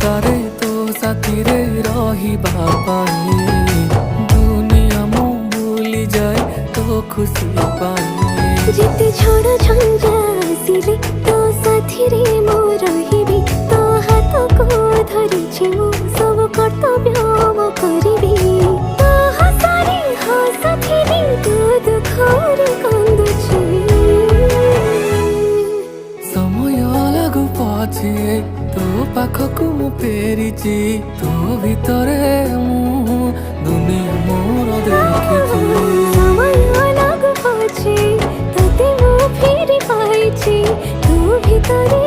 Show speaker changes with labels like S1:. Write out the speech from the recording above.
S1: संसारे तो साथी रे रहिबा पाई दुनिया मु भूली जाए तो खुशी पाई
S2: जिते झड़ झंझा आसिले तो साथी रे मु रहिबी तो हाथ को धरिछि मु सब कर्तव्य मु करिबी तो हसारे हसाथी रे तू दुखरे कांदुछि
S1: समय लागू पछे तो पाखकु मु फेरिछि तो भितरे मु दुनिया मोर देखिछि
S2: समय लागू पछे तते मु फेरि पाइछि तू भितरे